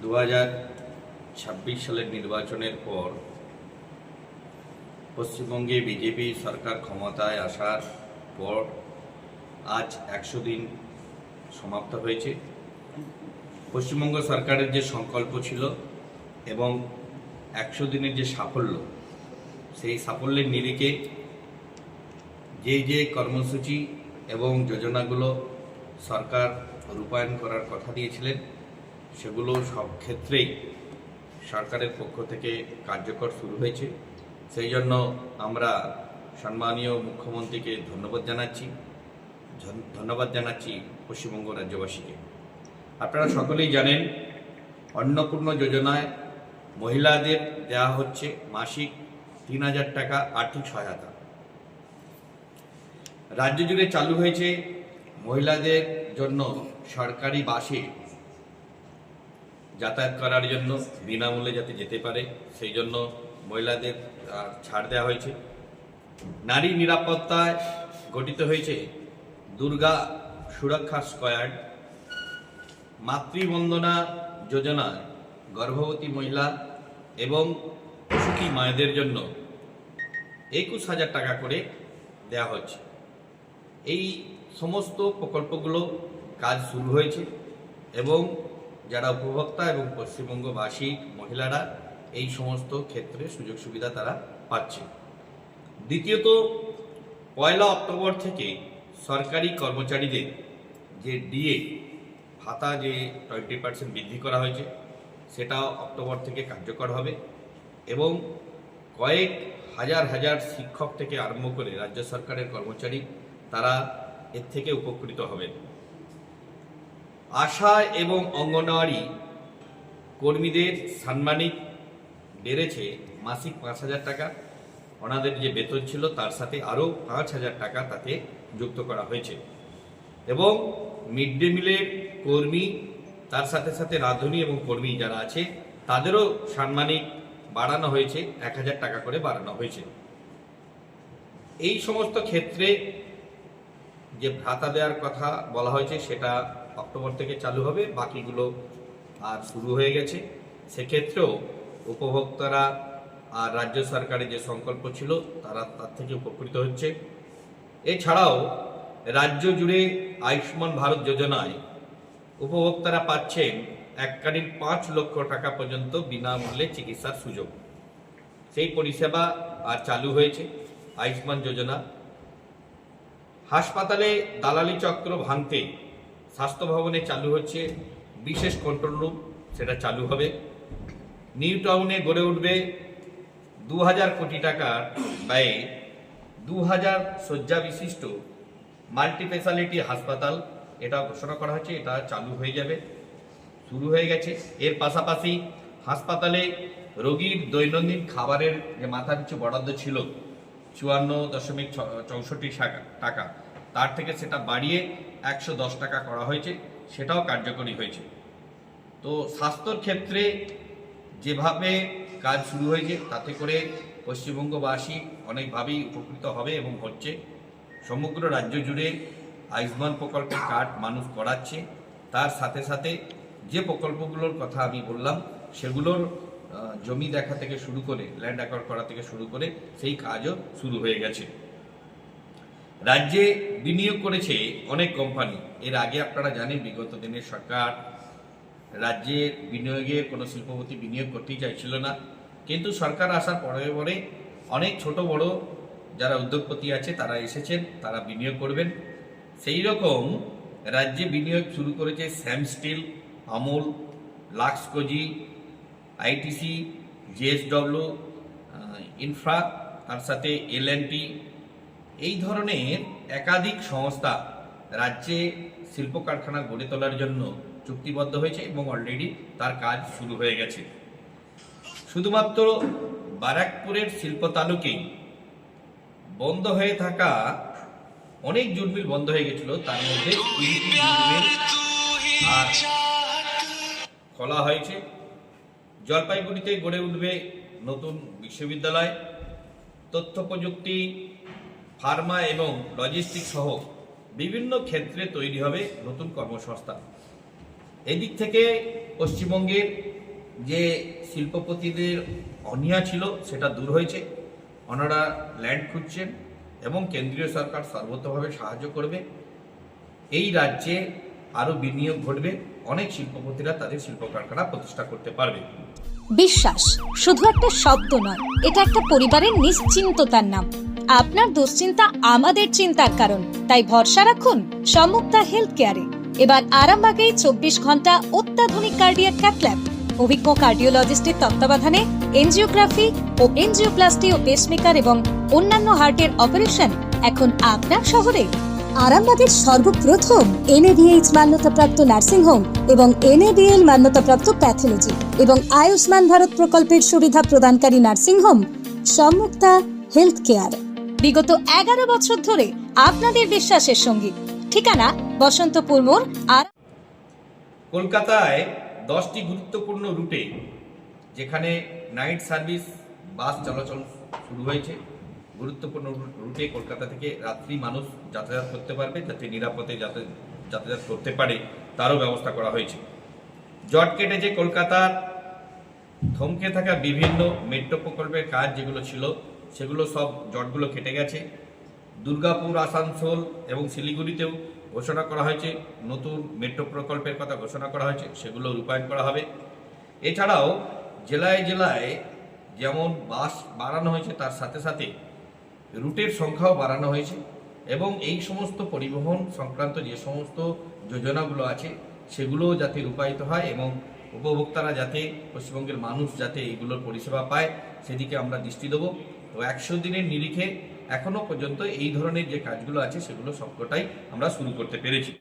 2026 সালের নির্বাচনের পর পশ্চিমবঙ্গে বিজেপি সরকার ক্ষমতায় আসার পর আজ 100 দিন সমাপ্ত হয়েছে। পশ্চিমবঙ্গ সরকারের যে সংকল্প ছিল এবং 100 দিনের যে সাফল্য, সেই সাফল্যের নিরিখে যে কর্মসূচি এবং যোজনাগুলো সরকার রূপায়ণ করার কথা দিয়েছিলেন, সেগুলো সব ক্ষেত্রেই সরকারের পক্ষ থেকে কার্যকর শুরু হয়েছে। সেই জন্য আমরা সম্মানীয় মুখ্যমন্ত্রীকে ধন্যবাদ জানাচ্ছি পশ্চিমবঙ্গ রাজ্যবাসীকে। আপনারা সকলেই জানেন, অন্নপূর্ণা যোজনায় মহিলাদের দেওয়া হচ্ছে মাসিক 3000 টাকা আর্থিক সহায়তা। রাজ্য জুড়ে চালু হয়েছে মহিলাদের জন্য সরকারি বাসে যাতায়াত করার জন্য বিনামূল্যে যাতে যেতে পারে, সেই জন্য মহিলাদের ছাড় দেওয়া হয়েছে। নারী নিরাপত্তায় গঠিত হয়েছে দুর্গা সুরক্ষা স্কোয়াড। মাতৃবন্দনা যোজনায় গর্ভবতী মহিলা এবং সুখী মায়েদের জন্য 21,000 টাকা করে দেওয়া হচ্ছে। এই সমস্ত প্রকল্পগুলো কাজ শুরু হয়েছে এবং যারা উপভোক্তা এবং পশ্চিমবঙ্গবাসী মহিলারা এই সমস্ত ক্ষেত্রে সুযোগ সুবিধা তারা পাচ্ছে। দ্বিতীয়ত, 1 অক্টোবর থেকে সরকারি কর্মচারীদের যে ডিএ ভাতা যে 20% বৃদ্ধি করা হয়েছে, সেটা অক্টোবর থেকে কার্যকর হবে এবং কয়েক হাজার শিক্ষক থেকে আরম্ভ করে রাজ্য সরকারের কর্মচারী তারা এর থেকে উপকৃত হবেন। আশা এবং অঙ্গনওয়াড়ি কর্মীদের সাম্মানিক বেড়েছে মাসিক 5,000 টাকা। ওনাদের যে বেতন ছিল তার সাথে আরও 5,000 টাকা তাতে যুক্ত করা হয়েছে এবং মিড ডে মিলের কর্মী, তার সাথে সাথে রাঁধুনি এবং কর্মী যারা আছে তাদেরও সাম্মানিক বাড়ানো হয়েছে, 1,000 টাকা করে বাড়ানো হয়েছে। এই সমস্ত ক্ষেত্রে যে ভাতা দেওয়ার কথা বলা হয়েছে সেটা অক্টোবর থেকে চালু হবে, বাকিগুলো আর শুরু হয়ে গেছে। সেক্ষেত্রেও উপভোক্তারা আর রাজ্য সরকারের যে সংকল্প ছিল তারা তার থেকে উপকৃত হচ্ছে। এছাড়াও রাজ্য জুড়ে আয়ুষ্মান ভারত যোজনায় উপভোক্তারা পাচ্ছেন এককালীন 5 লক্ষ টাকা পর্যন্ত বিনামূল্যে চিকিৎসার সুযোগ। সেই পরিষেবা আর চালু হয়েছে আয়ুষ্মান যোজনা। হাসপাতালে দালালি চক্র ভাঙতে স্বাস্থ্য ভবনে চালু হচ্ছে বিশেষ কন্ট্রোল রুম, সেটা চালু হবে। নিউ টাউনে গড়ে উঠবে 2,000 কোটি টাকার ব্যয়ে 2,000 শয্যা বিশিষ্ট মাল্টিস্পেশালিটি হাসপাতাল, এটা ঘোষণা করা হয়েছে, এটা চালু হয়ে যাবে, শুরু হয়ে গেছে। এর পাশাপাশি হাসপাতালে রোগীর দৈনন্দিন খাবারের যে মাথাপিছু বরাদ্দ ছিল 54.64 টাকা, তার থেকে সেটা বাড়িয়ে 110 টাকা করা হয়েছে, সেটাও কার্যকরী হয়েছে। তো স্বাস্থ্যর ক্ষেত্রে যেভাবে কাজ শুরু হয়েছে তাতে করে পশ্চিমবঙ্গবাসী অনেকভাবেই উপকৃত হবে এবং হচ্ছে। সমগ্র রাজ্য জুড়ে আয়ুষ্মান প্রকল্পের কার্ড মানুষ করাচ্ছে, তার সাথে সাথে যে প্রকল্পগুলোর কথা আমি বললাম সেগুলোর জমি দেখা থেকে শুরু করে ল্যান্ড অ্যাকোয়ার করা থেকে শুরু করে সেই কাজও শুরু হয়ে গেছে। রাজ্যে বিনিয়োগ করেছে অনেক কোম্পানি। এর আগে আপনারা জানেন বিগত দিনের সরকার রাজ্যে বিনিয়োগে কোনো শিল্পপতি বিনিয়োগ করতেই চাইছিল না, কিন্তু সরকার আসার পরে অনেক ছোট বড় যারা উদ্যোগপতি আছে তারা এসেছেন, তারা বিনিয়োগ করবেন। সেই রকম রাজ্যে বিনিয়োগ শুরু করেছে শ্যাম স্টিল, আমুল, লাক্সকোজি, আইটিসি, জেএসডব্লিউ, ইনফ্রা, তার সাথে এল&টি। এই ধরনের একাধিক সংস্থা রাজ্যে শিল্প কারখানা গড়ে তোলার জন্য চুক্তিবদ্ধ হয়েছে এবং অলরেডি তার কাজ শুরু হয়ে গেছে। শুধুমাত্র ব্যারাকপুরের শিল্প তালুকেই বন্ধ হয়ে থাকা অনেক জুট মিল বন্ধ হয়ে গেছিল, তার মধ্যে 20টি জুট মিল আর খোলা হয়েছে। জলপাইগুড়িতে গড়ে উঠবে নতুন বিশ্ববিদ্যালয়। তথ্য প্রযুক্তি, ফার্মা এবং লজিস্টিক সহ বিভিন্ন ক্ষেত্রে তৈরি হবে নতুন কর্মসংস্থান। এদিক থেকে পশ্চিমবঙ্গের যে শিল্পপতিদের অনীহা ছিল সেটা দূর হয়েছে। ওনারা ল্যান্ড খুঁজছেন এবং কেন্দ্রীয় সরকার সর্বতভাবে সাহায্য করবে। এই রাজ্যে আরও বিনিয়োগ ঘটবে, অনেক শিল্পপতিরা তাদের শিল্প কারখানা প্রতিষ্ঠা করতে পারবে। বিশ্বাস শুধু একটা শব্দ নয়, এটা একটা পরিবারের নিশ্চিন্ততার নাম। আপনার দুশ্চিন্তা আমাদের চিন্তার কারণ, তাই ভরসা রাখুন সম্মুক্তা হেলথ কেয়ারে। এবার আরামবাগে 24 ঘন্টা অত্যাধুনিক কার্ডিয়াক ক্যাথ ল্যাব, অভিজ্ঞ কার্ডিওলজিস্টের তত্ত্বাবধানে এনজিওগ্রাফি ও এনজিওপ্লাস্টি ও পেসমেকার এবং অন্যান্য হার্টের অপারেশন এখন আপনার শহরে। আরামবাগের সর্বপ্রথম NABH মান্যতাপ্রাপ্ত নার্সিং হোম এবং NABL মান্যতাপ্রাপ্ত প্যাথোলজি এবং আয়ুষ্মান ভারত প্রকল্পের সুবিধা প্রদানকারী নার্সিং হোম সম্মুক্তা হেলথ কেয়ার। বিগত 11 বছর ধরে আপনাদের বিশ্বাসের সঙ্গী। ঠিকানা বসন্তপুর মোড়। আর কলকাতায় 10টি গুরুত্বপূর্ণ রুটে যেখানে নাইট সার্ভিস বাস চলাচল শুরু হয়েছে, গুরুত্বপূর্ণ রুটে কলকাতা থেকে রাত্রি মানুষ যাতায়াত করতে পারবে, যাতে নিরাপদে যাতায়াত করতে পারে তারও ব্যবস্থা করা হয়েছে। জট কেটেছে কলকাতার থমকে থাকা বিভিন্ন মেট্রো প্রকল্পের কাজ যেগুলো ছিল, সেগুলো সব জটগুলো কেটে গেছে। দুর্গাপুর, আসানসোল এবং শিলিগুড়িতেও ঘোষণা করা হয়েছে, নতুন মেট্রো প্রকল্পের কথা ঘোষণা করা হয়েছে, সেগুলো রূপায়ণ করা হবে। এছাড়াও জেলায় জেলায় যেমন বাস বাড়ানো হয়েছে, তার সাথে সাথে রুটের সংখ্যাও বাড়ানো হয়েছে এবং এই সমস্ত পরিবহন সংক্রান্ত যে সমস্ত যোজনাগুলো আছে সেগুলোও যাতে রূপায়িত হয় এবং উপভোক্তারা যাতে, পশ্চিমবঙ্গের মানুষ যাতে এগুলোর পরিষেবা পায় সেদিকে আমরা দৃষ্টি দেবো। তো 100 দিনের নিরিখে এখনো পর্যন্ত এই ধরনের যে কাজগুলো আছে সেগুলো সবকটাই আমরা শুরু করতে পেরেছি।